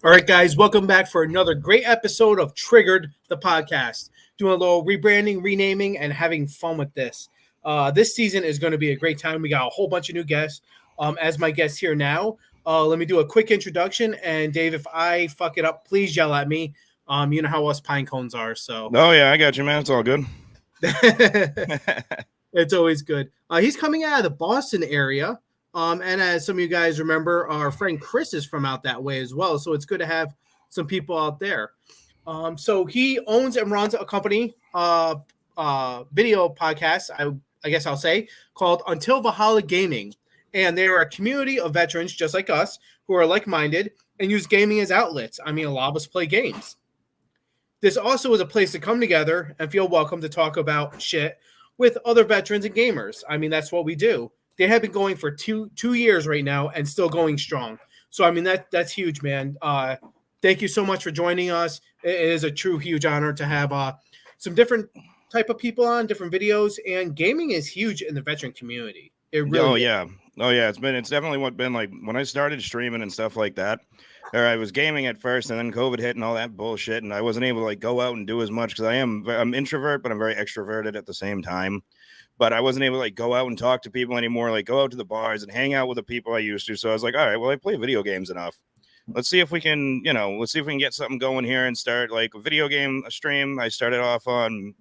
All right, guys, welcome back for another great episode of Triggered, the podcast. Doing a little rebranding, renaming, and having fun with this. This season is going to be a great time. We got a whole bunch of new guests. As my guests here now, let me do a quick introduction. And Dave, if I fuck it up, please yell at me. You know how us pine cones are. So. Oh yeah, I got you, man. It's all good. It's always good. He's coming out of the Boston area. And as some of you guys remember, our friend Chris is from out that way as well. So it's good to have some people out there. So he owns and runs a company, video podcast, I guess I'll say, called Untill Valhalla Gaming. And they are a community of veterans just like us who are like-minded and use gaming as outlets. I mean, a lot of us play games. This also is a place to come together and feel welcome to talk about shit with other veterans and gamers. I mean, that's what we do. They have been going for two years right now and still going strong. So, I mean, that's huge, man. Thank you so much for joining us. It is a true huge honor to have some different type of people on, different videos, and gaming is huge in the veteran community. It really is. It's definitely been like when I started streaming and stuff like that. Or I was gaming at first, and then COVID hit and all that bullshit, and I wasn't able to like go out and do as much because I'm introvert, but I'm very extroverted at the same time. But I wasn't able to like go out and talk to people anymore, like go out to the bars and hang out with the people I used to. So I was like, all right, well, I play video games enough. Let's see if we can get something going here and start like a video game stream. I started off on,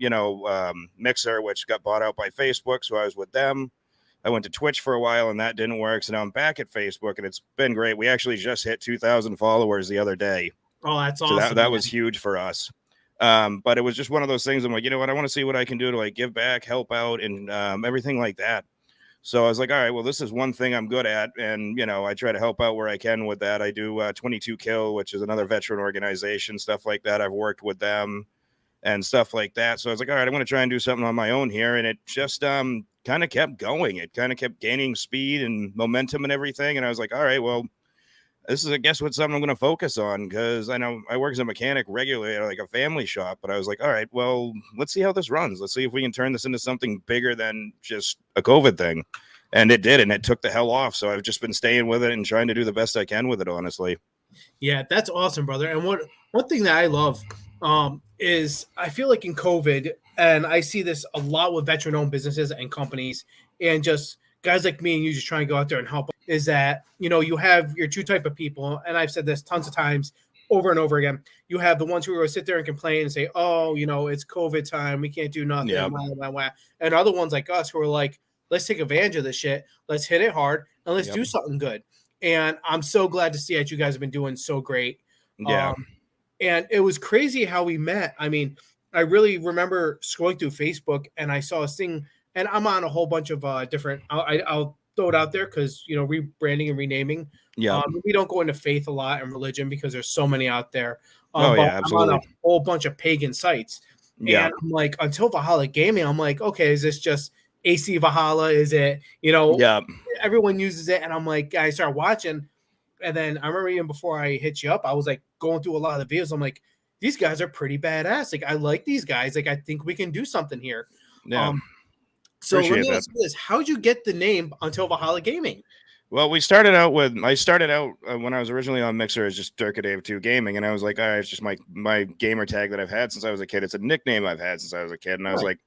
Mixer, which got bought out by Facebook. So I was with them. I went to Twitch for a while and that didn't work. So now I'm back at Facebook and it's been great. We actually just hit 2,000 followers the other day. Oh, that's awesome. So that was huge for us. But it was just one of those things. I'm like, you know what? I want to see what I can do to like give back, help out, and everything like that. So I was like, all right, well, this is one thing I'm good at. And, I try to help out where I can with that. I do 22 Kill, which is another veteran organization, stuff like that. I've worked with them and stuff like that. So I was like, all right, I'm going to try and do something on my own here. And it just kind of kept going. It kind of kept gaining speed and momentum and everything. And I was like, all right, well, this is, I guess, what something I'm going to focus on because I know I work as a mechanic regularly at like a family shop, but I was like, all right, well, let's see how this runs. Let's see if we can turn this into something bigger than just a COVID thing. And it did, and it took the hell off. So I've just been staying with it and trying to do the best I can with it, honestly. Yeah, that's awesome, brother. And one thing that I love is I feel like in COVID, and I see this a lot with veteran-owned businesses and companies and just guys like me and you just trying to go out there and help, is that, you have your two type of people. And I've said this tons of times over and over again. You have the ones who are going to sit there and complain and say, oh, it's COVID time. We can't do nothing. Yeah. Blah, blah, blah. And other ones like us who are like, let's take advantage of this shit. Let's hit it hard and let's do something good. And I'm so glad to see that you guys have been doing so great. Yeah. And it was crazy how we met. I mean, I really remember scrolling through Facebook and I saw this thing. And I'm on a whole bunch of different. I'll throw it out there because rebranding and renaming. Yeah, we don't go into faith a lot and religion because there's so many out there. Absolutely. I'm on a whole bunch of pagan sites. Yeah, and I'm like, Until Valhalla Gaming. I'm like, okay, is this just AC Valhalla? Is it everyone uses it? And I'm like, I started watching, and then I remember even before I hit you up, I was like going through a lot of the videos. I'm like, these guys are pretty badass. Like I like these guys. Like I think we can do something here. Yeah. So let me ask you this: how'd you get the name Untill Valhalla Gaming? Well, I started out when I was originally on Mixer as just Dirkadave2 Gaming, and I was like, all right, it's just my gamer tag that I've had since I was a kid. It's a nickname I've had since I was a kid, and I was like,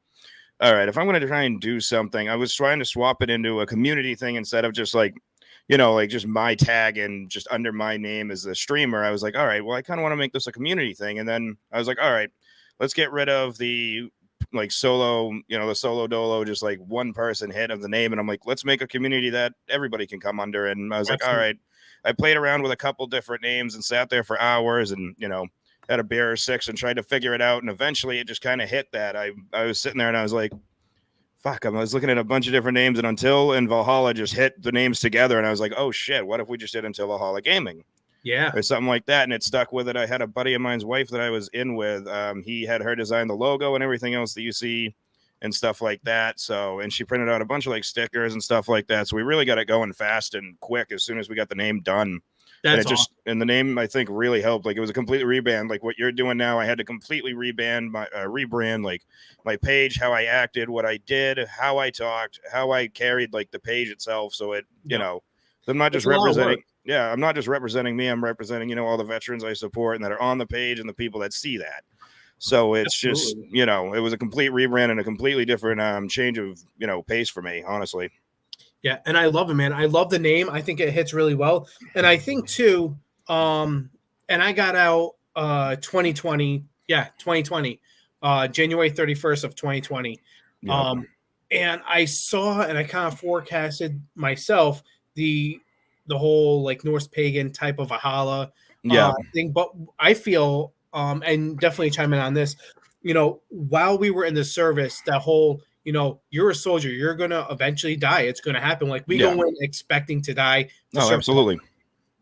all right, if I'm going to try and do something, I was trying to swap it into a community thing instead of just like, like just my tag and just under my name as a streamer. I was like, all right, well, I kind of want to make this a community thing, and then I was like, all right, let's get rid of the like solo, the solo dolo, just like one person hit of the name. And I'm like, let's make a community that everybody can come under. And I was like, all right, I played around with a couple different names and sat there for hours and, had a beer or six and tried to figure it out. And eventually it just kind of hit that. I was sitting there and I was like, fuck, I was looking at a bunch of different names and Until and Valhalla just hit the names together. And I was like, oh shit, what if we just did Until Valhalla Gaming? Yeah. Or something like that. And it stuck with it. I had a buddy of mine's wife that I was in with. He had her design the logo and everything else that you see and stuff like that. So, and she printed out a bunch of like stickers and stuff like that. So we really got it going fast and quick as soon as we got the name done. That's and awesome. And the name, I think, really helped. Like it was a complete rebrand. Like what you're doing now, I had to completely rebrand like my page, how I acted, what I did, how I talked, how I carried like the page itself. So it, I'm not just representing. Yeah, I'm not just representing me. I'm representing, you know, all the veterans I support and that are on the page and the people that see that. So it's just, Absolutely. you know, it was a complete rebrand and a completely different change of, you know, pace for me, honestly. Yeah, and I love it, man. I love the name. I think it hits really well. And I think too, and I got out 2020, yeah, 2020, January 31st of 2020. Yep. Um, and I saw and I kind of forecasted myself the the whole like Norse pagan type of Valhalla Yep. thing. But I feel and definitely chime in on this, you know, while we were in the service, that whole you're a soldier. You're gonna eventually die. It's gonna happen. Like we go Yeah. in expecting to die to No, serve. absolutely.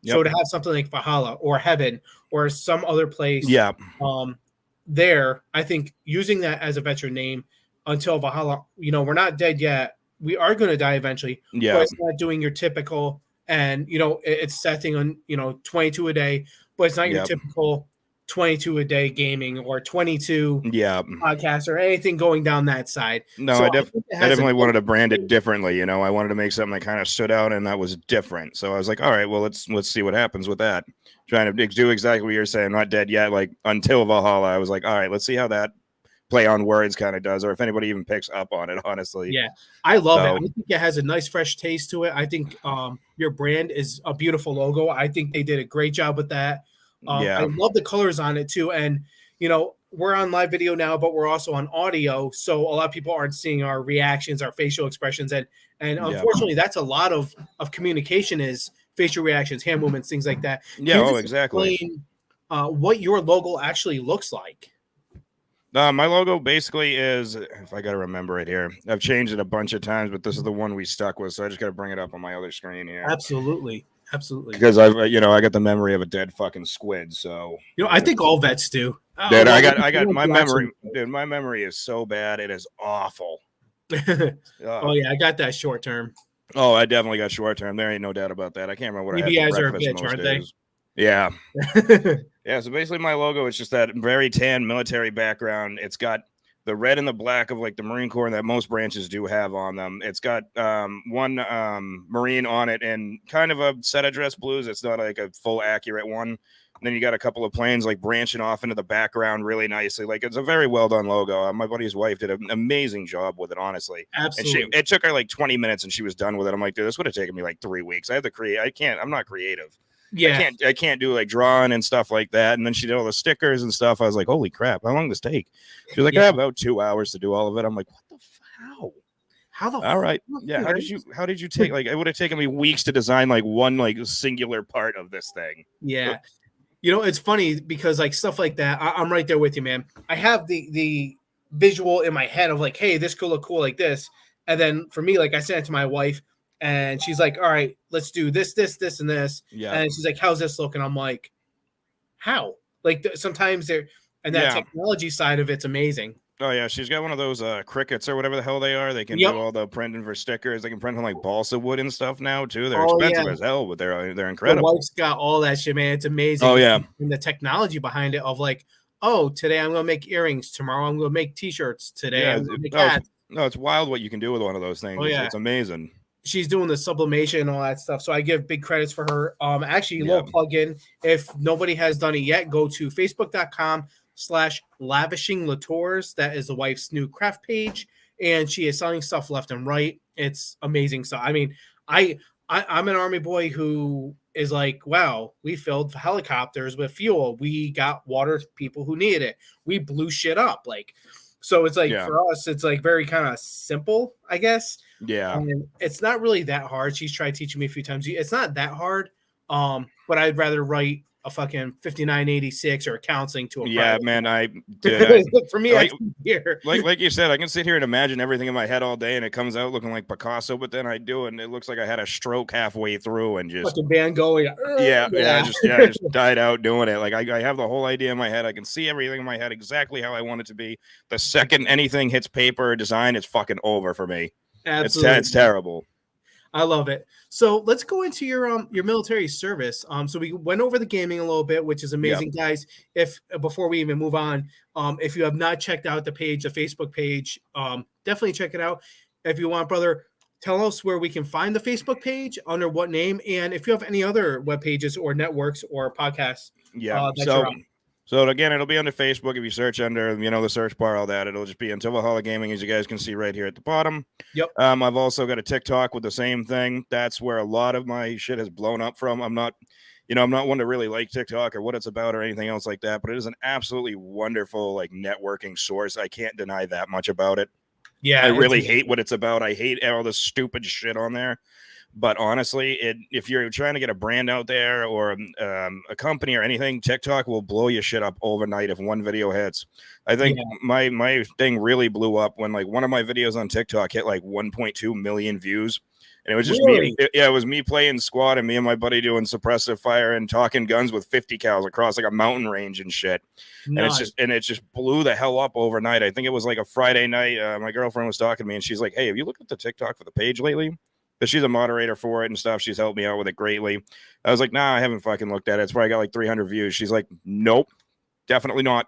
So Yep. to have something like Valhalla or Heaven or some other place, Yeah. um, there, I think using that as a veteran name until Valhalla, we're not dead yet. We are gonna die eventually, but Yeah. it's not doing your typical. And it's setting on 22 a day, but it's not your Yep. typical 22 a day gaming or 22 Yeah. podcast or anything going down that side. No, So I think it I has a definitely good. wanted to brand it differently. You know, I wanted to make something that kind of stood out and that was different. So I was like, all right, well, let's see what happens with that. Trying to do exactly what you're saying. Not dead yet. Like until Valhalla, I was like, all right, let's see how that play on words kind of does, or if anybody even picks up on it. Honestly, Yeah, I love it. I so think it has a nice, fresh taste to it. I think your brand is a beautiful logo. I think they did a great job with that. I yeah, love the colors on it too. And we're on live video now, but we're also on audio, so a lot of people aren't seeing our reactions, our facial expressions, and yeah, unfortunately, that's a lot of communication is facial reactions, hand movements, things like that. yeah. Can you Oh, just exactly. explain what your logo actually looks like? My logo basically is, if I got to remember it here, I've changed it a bunch of times, but this is the one we stuck with. So I just got to bring it up on my other screen here Absolutely, absolutely. because I've, you know, I got the memory of a dead fucking squid. So, I think all vets do. dude, Well, I got once my you memory. actually. Dude, my memory is so bad. It is awful. Oh yeah, I got that short term. Oh, I definitely got short term. There ain't no doubt about that. I can't remember what I had for EBIs are a breakfast bitch, most aren't they? days. Yeah. Yeah. So basically, my logo is just that very tan military background. It's got the red and the black of like the Marine Corps that most branches do have on them. It's got one Marine on it and kind of a set of dress blues. It's not like a full accurate one. And then you got a couple of planes like branching off into the background really nicely. Like it's a very well done logo. My buddy's wife did an amazing job with it, honestly. And Absolutely. it took her like 20 minutes and she was done with it. I'm like, dude, this would have taken me like 3 weeks. I have to create. I'm not creative. Yeah. I can't do like drawing and stuff like that. And then she did all the stickers and stuff. I was like, holy crap, how long does this take? She was like, I Yeah. have about 2 hours to do all of it. I'm like, what the how? How the All right. fuck, Yeah. man? How did you take like it would have taken me weeks to design like one like singular part of this thing. Yeah. It's funny because like stuff like that, I'm right there with you, man. I have the visual in my head of like, hey, this could look cool like this. And then for me, like I sent it to my wife and she's like, all right, let's do this, this, and this. Yeah. And she's like, how's this look? And I'm like, how? Like sometimes they're, and that Yeah. technology side of it's amazing. Oh yeah, she's got one of those crickets or whatever the hell they are. They can Yep. do all the printing for stickers. They can print on like balsa wood and stuff now too. They're Oh yeah. expensive as hell, but they're The incredible. wife's got all that shit, man. It's amazing. Oh yeah. And the technology behind it of like, oh, today I'm gonna make earrings. Tomorrow I'm gonna make t-shirts. Today Yeah. I'm gonna make hats. No, it's wild what you can do with one of those things. Oh yeah. It's amazing. She's doing the sublimation and all that stuff. So I give big credits for her. Actually, a Yeah. little plug in. If nobody has done it yet, go to facebook.com/lavishing Latours. That is the wife's new craft page. And she is selling stuff left and right. It's amazing. So I mean, I'm an army boy who is like, wow, we filled helicopters with fuel. We got water to people who needed it. We blew shit up. Like, so it's like Yeah. for us, it's like very kind of simple, I guess. Yeah. And it's not really that hard. She's tried teaching me a few times. It's not that hard. But I'd rather write a fucking 5986 or a counseling to a Yeah, private. man. I did. For me, like- I can hear. Like you said, I can sit here and imagine everything in my head all day, and it comes out looking like Picasso. But then I do it, and it looks like I had a stroke halfway through, and just Fucking Van Gogh. I just died out doing it. Like I have the whole idea in my head. I can see everything in my head exactly how I want it to be. The second anything hits paper or design, it's fucking over for me. Absolutely. It's terrible. I love it. So let's go into your military service. So we went over the gaming a little bit, which is amazing, guys. If before we even move on, if you have not checked out the page, the Facebook page, definitely check it out. If you want, brother, tell us where we can find the Facebook page, under what name, and if you have any other web pages or networks or podcasts Yeah. that you're on. So again, it'll be under Facebook. If you search under, the search bar, all that, it'll just be Untill Valhalla Gaming, as you guys can see right here at the bottom. Yep. I've also got a TikTok with the same thing. That's where a lot of my shit has blown up from. I'm not one to really like TikTok or what it's about or anything else like that, but it is an absolutely wonderful like networking source. I can't deny that much about it. Yeah. I really hate what it's about. I hate all this stupid shit on there. But honestly, if you're trying to get a brand out there or a company or anything, TikTok will blow your shit up overnight if one video hits. I think my thing really blew up when like one of my videos on TikTok hit like 1.2 million views. And it was just me. It was me playing squad and me and my buddy doing suppressive fire and talking guns with 50 cals across like a mountain range and shit. Nice. And it just blew the hell up overnight. I think it was like a Friday night. My girlfriend was talking to me and she's like, "Hey, have you looked at the TikTok for the page lately?" Because she's a moderator for it and stuff. She's helped me out with it greatly. I was like, "Nah, I haven't fucking looked at it. It's probably got like 300 views." She's like, "Nope, definitely not."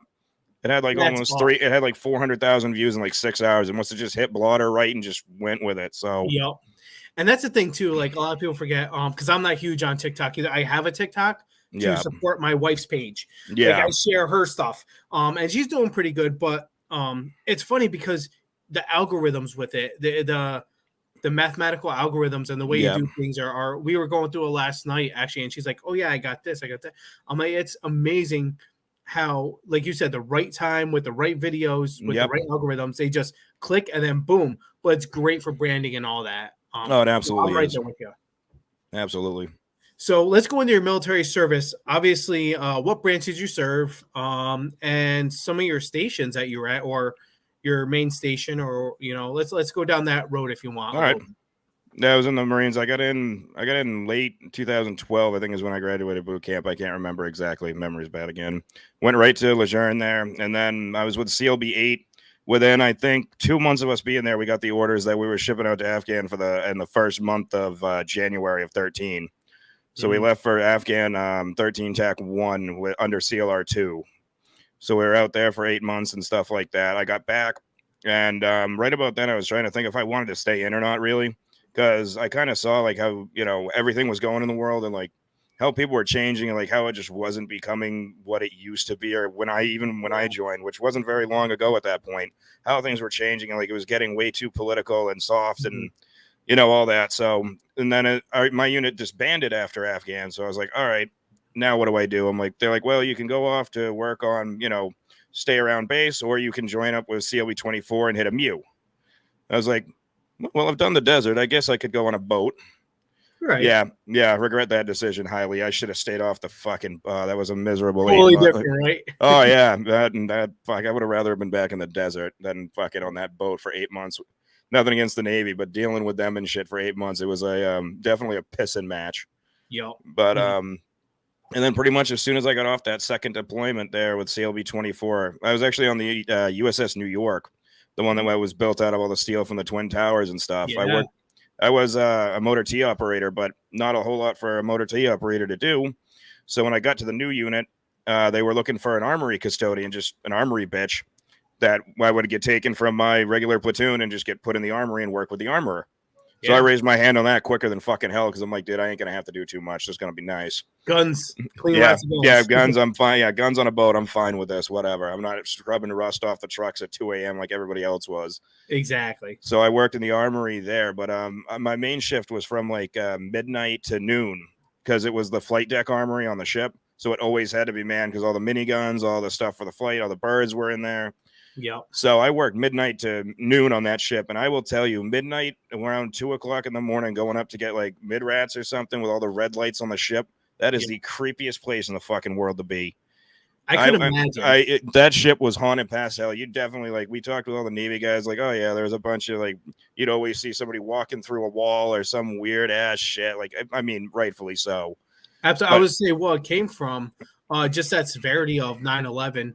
It had like it had like 400,000 views in like 6 hours. It must have just hit blotter right and just went with it. So yep. And that's the thing too. Like a lot of people forget, because I'm not huge on TikTok either. I have a TikTok to support my wife's page. Yeah, like I share her stuff. And she's doing pretty good. But it's funny because the algorithms with it, the mathematical algorithms and the way you do things are. We were going through it last night actually, and she's like, "Oh yeah, I got this, I got that." I'm like, it's amazing how, like you said, the right time with the right videos with the right algorithms, they just click and then boom. But it's great for branding and all that. It absolutely I'm right there with you. Absolutely. So let's go into your military service. Obviously, what branch did you serve, and some of your stations that you were at, or your main station, or let's go down that road if you want. All right. Yeah, I was in the Marines. I got in late 2012, I think is when I graduated boot camp. I can't remember exactly. Memory's bad again. Went right to Lejeune there, and then I was with CLB 8. Within, I think, 2 months of us being there, we got the orders that we were shipping out to Afghan in the first month of January of 13. So we left for Afghan 13 TAC 1 under CLR 2. So we were out there for 8 months and stuff like that. I got back, and right about then, I was trying to think if I wanted to stay in or not, really, because I kind of saw like how everything was going in the world and like how people were changing and like how it just wasn't becoming what it used to be, or when I joined, which wasn't very long ago at that point, how things were changing and like it was getting way too political and soft and all that. So, and then my unit disbanded after Afghan. So I was like, all right, now what do I do? They're like, well, you can go off to work on, stay around base, or you can join up with CLB 24 and hit a MEU. I was like, well, I've done the desert. I guess I could go on a boat. Right. Yeah. Regret that decision highly. I should have stayed off the fucking. That was a miserable. Totally different, right? Oh yeah, that fuck. I would have rather been back in the desert than fucking on that boat for 8 months. Nothing against the Navy, but dealing with them and shit for 8 months, it was definitely a pissing match. Yep. But and then pretty much as soon as I got off that second deployment there with CLB 24, I was actually on the USS New York, the one that was built out of all the steel from the Twin Towers and stuff. Yeah. I was a motor T operator, but not a whole lot for a motor T operator to do. So when I got to the new unit, they were looking for an armory custodian, just an armory bitch that I would get taken from my regular platoon and just get put in the armory and work with the armorer. So I raised my hand on that quicker than fucking hell because I'm like, dude, I ain't going to have to do too much. It's going to be nice. Guns. Clean guns. Yeah, guns. I'm fine. Yeah, guns on a boat. I'm fine with this. Whatever. I'm not scrubbing rust off the trucks at 2 a.m. like everybody else was. Exactly. So I worked in the armory there, but my main shift was from like midnight to noon because it was the flight deck armory on the ship. So it always had to be manned because all the miniguns, all the stuff for the flight, all the birds were in there. Yeah. So I worked midnight to noon on that ship, and I will tell you, midnight around 2 o'clock in the morning, going up to get like mid-rats or something with all the red lights on the ship. That is the creepiest place in the fucking world to be. I could imagine. That ship was haunted past hell. You definitely we talked with all the Navy guys, like, oh yeah, there was a bunch of you'd always see somebody walking through a wall or some weird ass shit. I mean, rightfully so. Absolutely. I would say it came from just that severity of 9/11.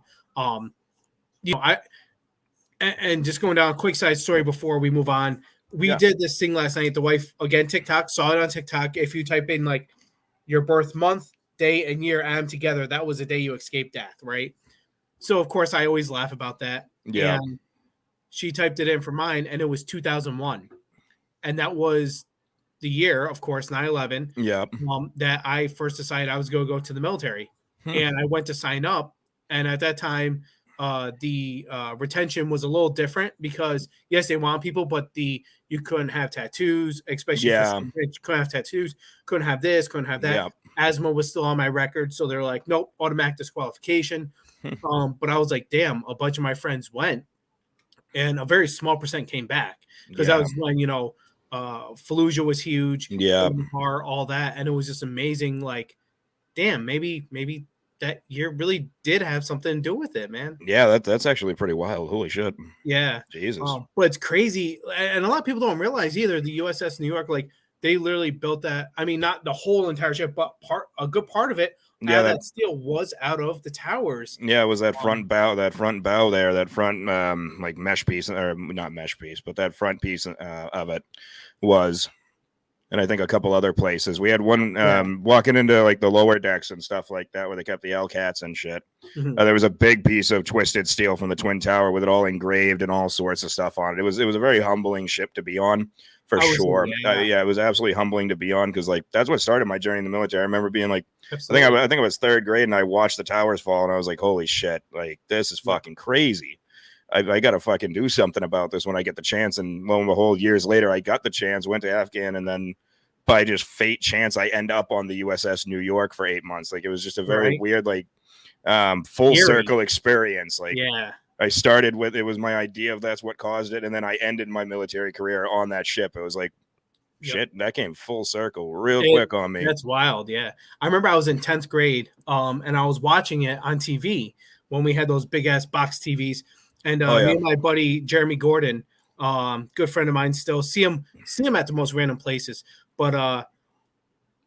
And just going down a quick side story before we move on. We did this thing last night. The wife, again, TikTok, saw it on TikTok. If you type in your birth month, day, and year, add them together, that was the day you escaped death, right? So, of course, I always laugh about that. Yeah. And she typed it in for mine, and it was 2001. and that was the year, of course, 9/11, Yeah. that I first decided I was going to go to the military, and I went to sign up. And at that time, the retention was a little different because yes, they want people, but you couldn't have tattoos, especially for Yeah. some rich. Couldn't have tattoos, couldn't have this, couldn't have that. Yeah. Asthma was still on my record, so they're like, nope, automatic disqualification. But I was like, damn, a bunch of my friends went, and a very small percent came back because that Yeah. was when Fallujah was huge, Yeah. all that, and it was just amazing. Like, damn, maybe that year really did have something to do with it, man. Yeah, that's actually pretty wild. Holy shit. Yeah. Jesus. But it's crazy, and a lot of people don't realize either. The USS New York, like they literally built that. I mean, not the whole entire ship, but a good part of it out Yeah, of that that steel was out of the towers. yeah, it was that front bow there, that front like mesh piece, or not mesh piece, but that front piece of it was. And I think a couple other places. We had one walking into like the lower decks and stuff like that, where they kept the L-cats and shit. Mhm. There was a big piece of twisted steel from the Twin Tower with it all engraved and all sorts of stuff on it. It was a very humbling ship to be on, for sure. Yeah, it was absolutely humbling to be on because like that's what started my journey in the military. I remember being like, Absolutely. I think it was third grade, and I watched the towers fall, and I was like, holy shit, like this is fucking crazy. I got to fucking do something about this when I get the chance. And lo and behold, years later, I got the chance, went to Afghan, and then by just fate chance, I end up on the USS New York for 8 months. Like it was just a very weird, like full circle experience. Like I started with, it was my idea of that's what caused it. And then I ended my military career on that ship. It was like, shit, that came full circle real quick on me. That's wild. Yeah. I remember I was in 10th grade and I was watching it on TV when we had those big ass box TVs. And me and my buddy Jeremy Gordon, good friend of mine, still see him at the most random places. But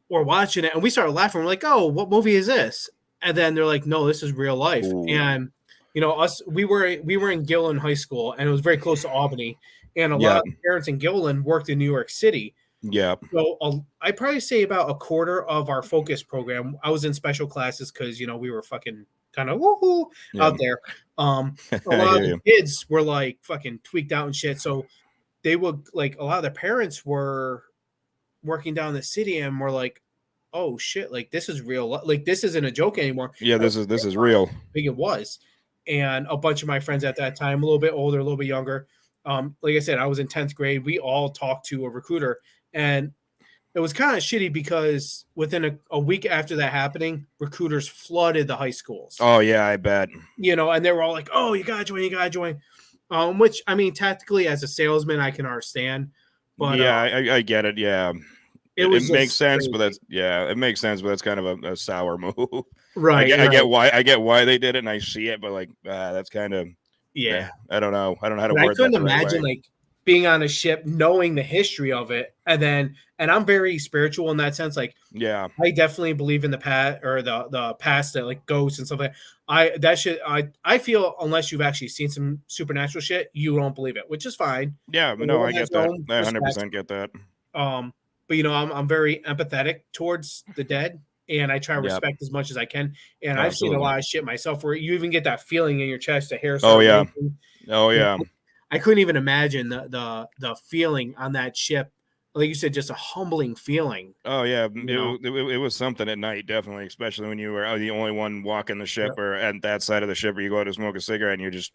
we're watching it and we started laughing. We're like, "Oh, what movie is this?" And then they're like, "No, this is real life." Ooh. And we were in Gillen High School, and it was very close to Albany. And a lot of parents in Gillen worked in New York City. Yeah. So I'd probably say about a quarter of our focus program, I was in special classes because we were fucking kind of woohoo out there. A lot of the kids were like fucking tweaked out and shit. So they would like a lot of the parents were working down the city and were like, "Oh shit, like this is real. Like this isn't a joke anymore." Yeah, this is real. I think it was. And a bunch of my friends at that time, a little bit older, a little bit younger. Like I said, I was in 10th grade. We all talked to a recruiter, and it was kind of shitty because within a week after that happening, recruiters flooded the high schools. Oh yeah, I bet. And they were all like, "Oh, you gotta join." Which I mean, tactically as a salesman, I can understand. But yeah, I get it. Yeah, it makes sense, but it makes sense, but that's kind of a sour move. Right. I get why they did it, and I see it, but like that's kind of I don't know how to word that. I couldn't imagine like being on a ship, knowing the history of it, and I'm very spiritual in that sense. Like, I definitely believe in the past or the past, that like ghosts and stuff like that. I feel unless you've actually seen some supernatural shit, you don't believe it, which is fine. Yeah, but no, I get that. I 100% get that. But I'm very empathetic towards the dead, and I try to respect as much as I can. And I've seen a lot of shit myself where you even get that feeling in your chest, the hair. Oh yeah. I couldn't even imagine the feeling on that ship. Like you said, just a humbling feeling. Oh yeah, it was something at night, definitely, especially when you were the only one walking the ship or at that side of the ship, where you go to smoke a cigarette and you're just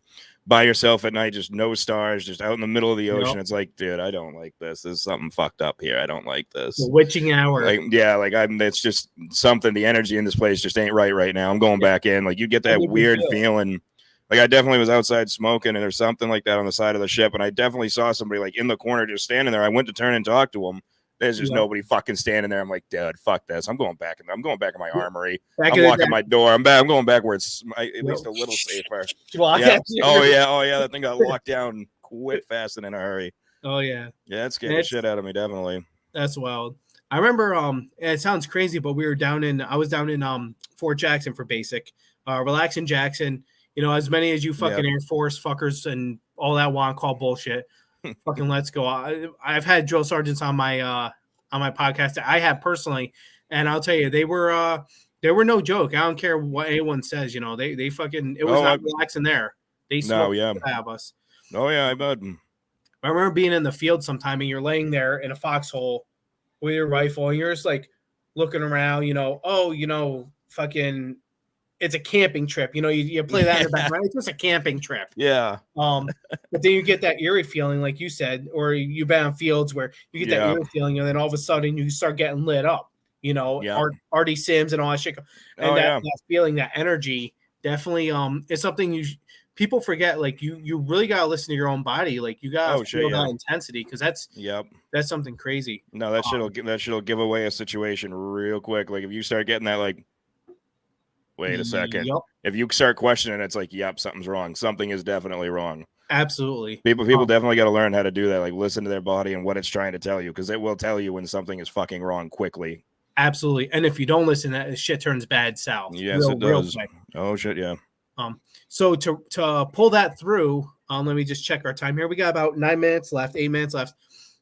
by yourself at night, just no stars, just out in the middle of the ocean. It's like, dude, I don't like this. There's something fucked up here. I don't like this. The witching hour. It's just something. The energy in this place just ain't right now. I'm going back in. Like you get that weird feeling. Like I definitely was outside smoking, and there's something like that on the side of the ship, and I definitely saw somebody like in the corner just standing there. I went to turn and talk to him. There's just nobody fucking standing there. I'm like, dude, fuck this. I'm going back in my armory. I'm locking my door. I'm going back where it's at least a little safer. Oh yeah. That thing got locked down quick, fast, and in a hurry. Oh yeah. Yeah, that scared the shit out of me, definitely. That's wild. I remember. It sounds crazy, but I was down in Fort Jackson for basic, relaxing Jackson. As many as you fucking Air Force fuckers and all that want to call bullshit, fucking let's go. I've had drill sergeants on my podcast that I have personally, and I'll tell you, they were no joke. I don't care what anyone says. They fucking, it was not relaxing there. They smoked out of us. Oh yeah, I bet. I remember being in the field sometime and you're laying there in a foxhole with your rifle and you're just like looking around, fucking it's a camping trip. You play that in the background. It's just a camping trip. Yeah. But then you get that eerie feeling, like you said, or you've been on fields where you get that Yeah. eerie feeling, and then all of a sudden you start getting lit up. Yeah. Artie Sims and all that shit, and that feeling, that energy, definitely is something people forget. Like you really gotta listen to your own body. Like you gotta feel that intensity, because that's something crazy. No, that shit'll give away a situation real quick. Like if you start getting that, like, wait a second. Yep. If you start questioning, it's like, yep, something's wrong. Something is definitely wrong. Absolutely. People definitely got to learn how to do that. Like listen to their body and what it's trying to tell you, because it will tell you when something is fucking wrong quickly. Absolutely. And if you don't listen, that shit turns bad south. Yes, it does. Oh shit, yeah. So to pull that through, let me just check our time here. We got about 8 minutes left.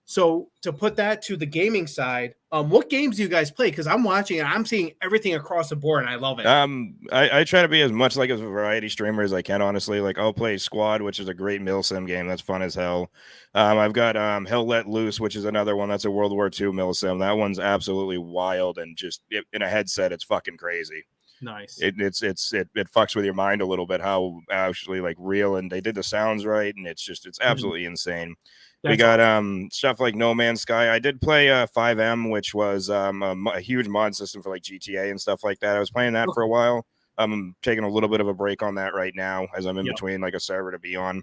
So to put that to the gaming side, what games do you guys play? Because I'm watching and I'm seeing everything across the board, and I love it. I try to be as much like a variety streamer as I can, honestly. Like I'll play Squad, which is a great milsim game. That's fun as hell. I've got Hell Let Loose, which is another one that's a World War II milsim. That one's absolutely wild, and just in a headset, it's fucking crazy. Nice. It fucks with your mind a little bit how actually like real, and they did the sounds right, and it's absolutely insane. We got stuff like No Man's Sky. I did play 5M, which was a huge mod system for like GTA and stuff like that. I was playing that for a while. I'm taking a little bit of a break on that right now as I'm in between like a server to be on.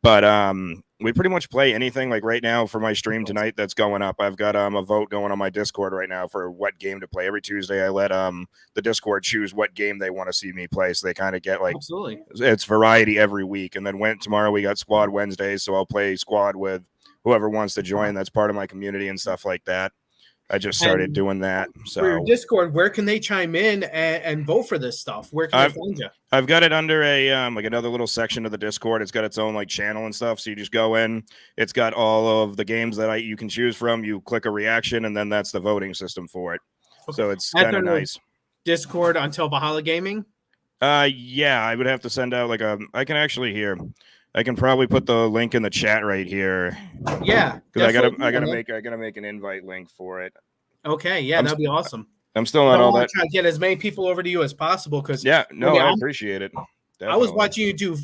But we pretty much play anything. Like right now for my stream tonight that's going up, I've got a vote going on my Discord right now for what game to play. Every Tuesday I let the Discord choose what game they want to see me play, so they kind of get like it's variety every week. And then tomorrow we got Squad Wednesdays, so I'll play Squad with whoever wants to join. That's part of my community and stuff like that. I just started doing that. So for your Discord, where can they chime in and vote for this stuff? Where can they find you? I've got it under a like another little section of the Discord. It's got its own like channel and stuff. So you just go in. It's got all of the games that you can choose from. You click a reaction, and then that's the voting system for it. Okay. So it's kind of nice. Discord Untill Valhalla Gaming. Yeah, I would have to send out like I can actually hear. I can probably put the link in the chat right here. Yeah, because I gotta make an invite link for it. Okay, yeah, that'd be awesome. I'm still not all that. Try to get as many people over to you as possible, because I appreciate it. Definitely. I was watching you do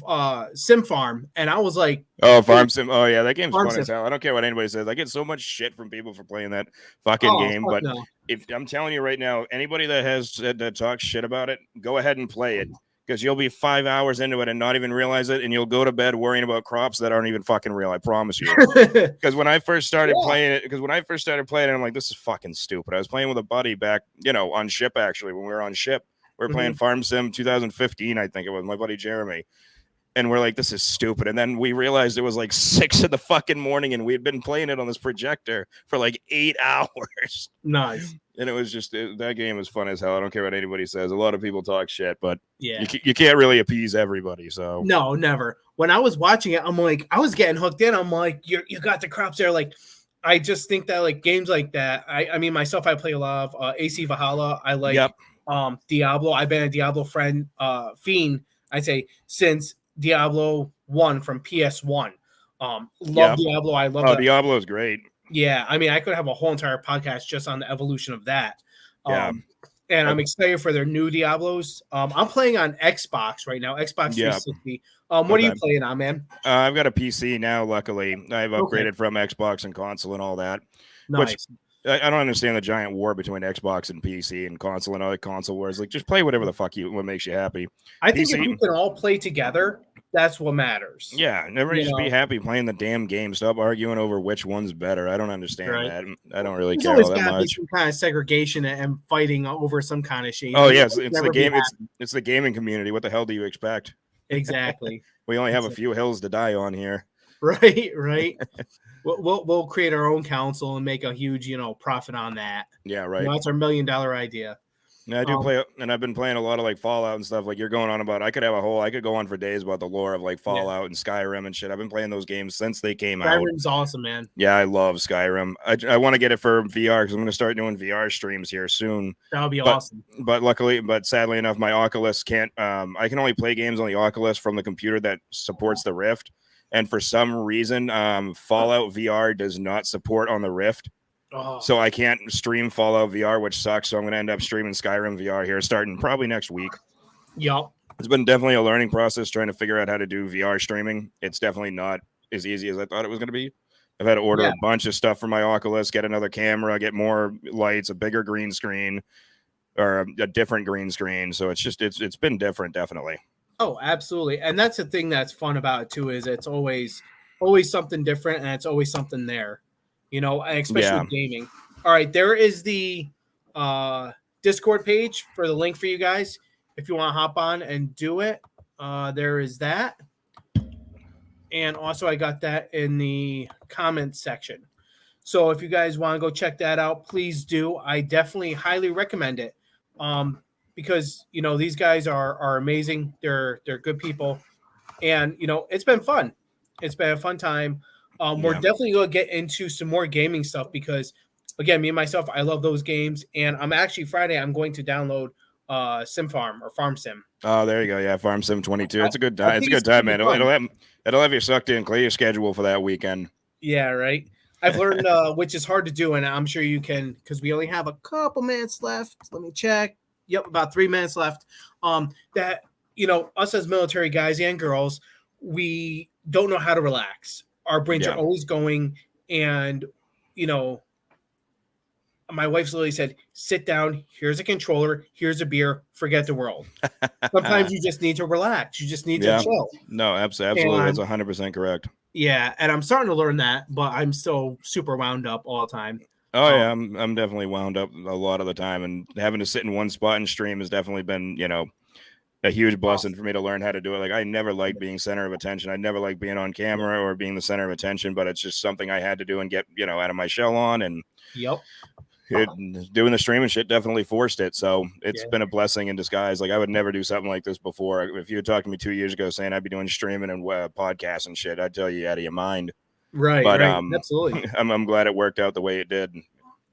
Sim Farm, and I was like, Farm Sim. Oh yeah, that game's fun as hell. I don't care what anybody says. I get so much shit from people for playing that fucking game. But if I'm telling you right now, anybody that talks shit about it, go ahead and play it. Because you'll be 5 hours into it and not even realize it, and you'll go to bed worrying about crops that aren't even fucking real. I promise you. Because when I first started playing it, I'm like, this is fucking stupid. I was playing with a buddy back, on ship actually. When we were on ship, we were playing Farm Sim 2015, I think it was, my buddy Jeremy. And we're like, this is stupid. And then we realized it was like 6 in the fucking morning, and we had been playing it on this projector for like 8 hours. Nice. And it was just that game was fun as hell. I don't care what anybody says. A lot of people talk shit, but you can't really appease everybody. So no, never. When I was watching it, I'm like, I was getting hooked in. I'm like, you got the crops there. Like, I just think that like games like that. I mean, myself, I play a lot of AC Valhalla. I like Diablo. I've been a Diablo fiend. I'd say since Diablo 1 from PS1. Love Diablo. I love that. Diablo is great. Yeah, I mean, I could have a whole entire podcast just on the evolution of that. And I'm excited for their new Diablos. I'm playing on Xbox right now, Xbox 360. What are you playing on, man? I've got a PC now, luckily. I've upgraded from Xbox and console and all that. Nice. Which I don't understand the giant war between Xbox and PC and console and other console wars. Like, just play whatever the fuck what makes you happy. I think if you can all play together, that's what matters. Yeah, never just be happy playing the damn game. Stop arguing over which one's better. I don't understand that. I don't really care all that much. Some kind of segregation and fighting over some kind of shit. Oh yes, it's the game. It's the gaming community. What the hell do you expect? Exactly. We only have a few hills to die on here. Right. We'll create our own council and make a huge profit on that. Yeah, right. That's our $1 million idea. Yeah, I do play, and I've been playing a lot of like Fallout and stuff. Like you're going on about, I could go on for days about the lore of like Fallout and Skyrim and shit. I've been playing those games since they came out. Skyrim's awesome, man. Yeah, I love Skyrim. I want to get it for VR because I'm going to start doing VR streams here soon. That'll be awesome. But sadly enough, my Oculus can't. I can only play games on the Oculus from the computer that supports the Rift. and for some reason, Fallout VR does not support on the Rift. Oh, So I can't stream Fallout VR, which sucks. So I'm going to end up streaming Skyrim VR here starting probably next week. yup. It's been definitely a learning process trying to figure out how to do VR streaming. It's definitely not as easy as I thought it was going to be. I've had to order a bunch of stuff for my Oculus, get another camera, get more lights, a bigger green screen, or a different green screen. So it's been different, definitely. Oh, absolutely. And that's the thing that's fun about it too, is it's always something different and it's always something there. You know, and especially with gaming. All right, there is the Discord page for the link for you guys. If you want to hop on and do it, there is that. And also I got that in the comments section. So if you guys want to go check that out, please do. I definitely highly recommend it. Because you know these guys are amazing. They're good people, and you know it's been fun. It's been a fun time. We're definitely going to get into some more gaming stuff because, again, me and myself, I love those games, and I'm actually Friday. I'm going to download Sim Farm or Farm Sim. Oh, there you go. Yeah, Farm Sim 22. It's a good time. It's a good time, man. It'll have you sucked in, clear your schedule for that weekend. Yeah, right. I've learned which is hard to do, and I'm sure you can because we only have a couple minutes left. Let me check. Yep, about 3 minutes left. That, you know, us as military guys and girls, we don't know how to relax. Our brains are always going, and you know, my wife's literally said, "Sit down. Here's a controller. Here's a beer. Forget the world." Sometimes you just need to relax. You just need to chill. No, absolutely. That's 100% correct. Yeah, and I'm starting to learn that, but I'm still super wound up all the time. Oh yeah, I'm definitely wound up a lot of the time, and having to sit in one spot and stream has definitely been, you know, a huge blessing for me to learn how to do it. Like I never liked being center of attention. I never liked being on camera or being the center of attention, but it's just something I had to do and get, you know, out of my shell on. And doing the streaming shit definitely forced it. So it's been a blessing in disguise. Like I would never do something like this before. If you had talked to me 2 years ago saying I'd be doing streaming and podcasts and shit, I'd tell you out of your mind. Right, but absolutely. I'm glad it worked out the way it did.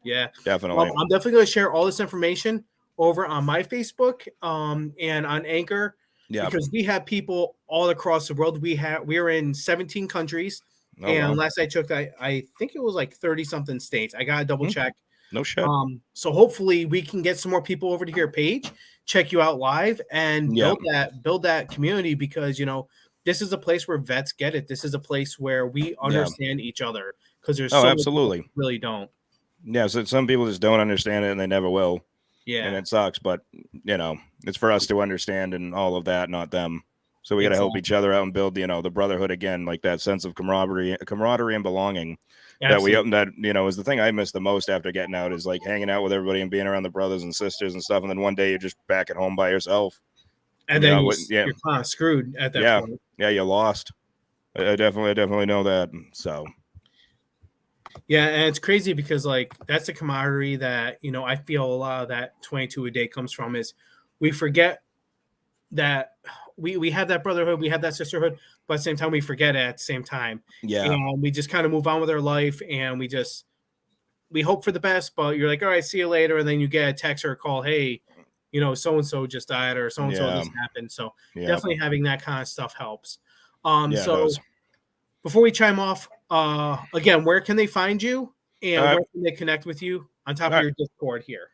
Yeah, definitely. I'm definitely going to share all this information over on my Facebook and on Anchor because we have people all across the world. We're in 17 countries, and last I checked, I think it was like 30 something states. I got to double check. No shit. So hopefully we can get some more people over to your page, check you out live, and build that community because you know this is a place where vets get it. This is a place where we understand each other because there's absolutely people who really don't. Yeah, so some people just don't understand it and they never will. Yeah, and it sucks, but you know it's for us to understand and all of that, not them. So we got to help each other out and build, you know, the brotherhood again, like that sense of camaraderie and belonging. Absolutely. That you know is the thing I miss the most after getting out is like hanging out with everybody and being around the brothers and sisters and stuff. And then one day you're just back at home by yourself, and then you're kind of screwed at that point. Yeah, you lost. I definitely know that. So. Yeah, and it's crazy because like that's a camaraderie that you know I feel a lot of that 22 a day comes from is we forget that we have that brotherhood, we have that sisterhood, but at the same time we forget it at the same time. Yeah, and we just kind of move on with our life, and we hope for the best, but you're like, all right, see you later, and then you get a text or a call, hey, you know, so and so just died or so and so this happened. So definitely having that kind of stuff helps. So before we chime off, again, where can they find you and where can they connect with you on top of your Discord here?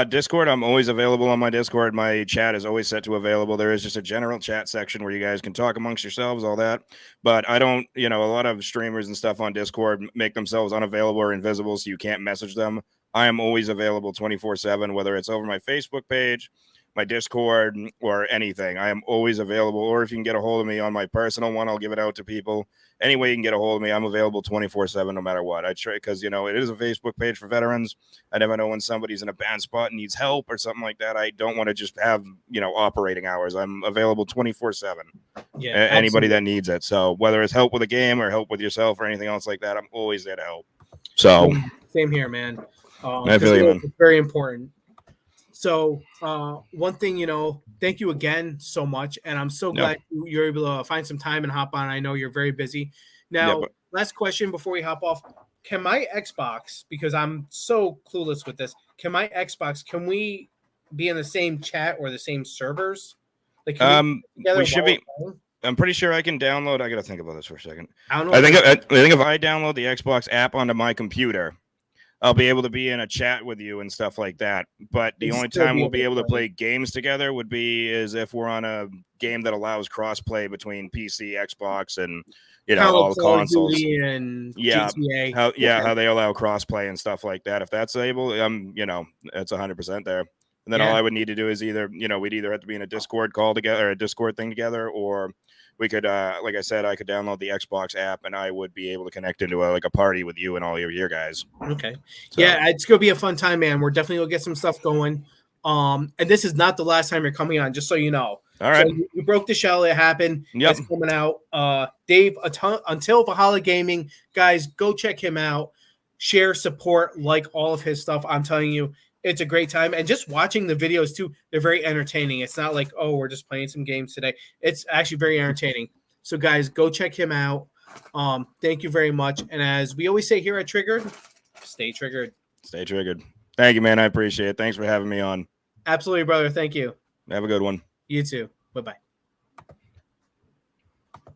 Discord, I'm always available on my Discord. My chat is always set to available. There is just a general chat section where you guys can talk amongst yourselves, all that. But I don't, you know, a lot of streamers and stuff on Discord make themselves unavailable or invisible so you can't message them. I am always available 24/7, whether it's over my Facebook page, my Discord, or anything. I am always available. Or if you can get a hold of me on my personal one, I'll give it out to people. Any way you can get a hold of me, I'm available 24/7, no matter what. I try because, you know, it is a Facebook page for veterans. I never know when somebody's in a bad spot and needs help or something like that. I don't want to just have, you know, operating hours. I'm available 24/7. Yeah, anybody that needs it. So whether it's help with a game or help with yourself or anything else like that, I'm always there to help. So same here, man. I feel you, man. It's very important. So one thing, you know, thank you again so much. And I'm so glad you're able to find some time and hop on. I know you're very busy. Now, last question before we hop off. Can my Xbox, because I'm so clueless with this, can we be in the same chat or the same servers? Like, we should be. I'm pretty sure I can download. I got to think about this for a second. I don't know. I think if I download the Xbox app onto my computer, I'll be able to be in a chat with you and stuff like that. But the only time we'll be able to play games together would be is if we're on a game that allows cross-play between PC, Xbox, and all consoles. And yeah, GTA. How they allow cross-play and stuff like that. If that's able, it's 100% there. And then all I would need to do is either we'd either have to be in a Discord call together, or a Discord thing together, or we could, like I said, I could download the Xbox app and I would be able to connect into a party with you and all your guys. Okay. So. Yeah, it's going to be a fun time, man. We're definitely going to get some stuff going. And this is not the last time you're coming on, just so you know. All right. So you broke the shell. It happened. Yep. It's coming out. Dave, Untill Valhalla Gaming. Guys, go check him out. Share, support, like all of his stuff. I'm telling you, it's a great time. And just watching the videos, too, they're very entertaining. It's not like, oh, we're just playing some games today. It's actually very entertaining. So, guys, go check him out. Thank you very much. And as we always say here at Triggered, stay triggered. Stay triggered. Thank you, man. I appreciate it. Thanks for having me on. Absolutely, brother. Thank you. Have a good one. You too. Bye-bye.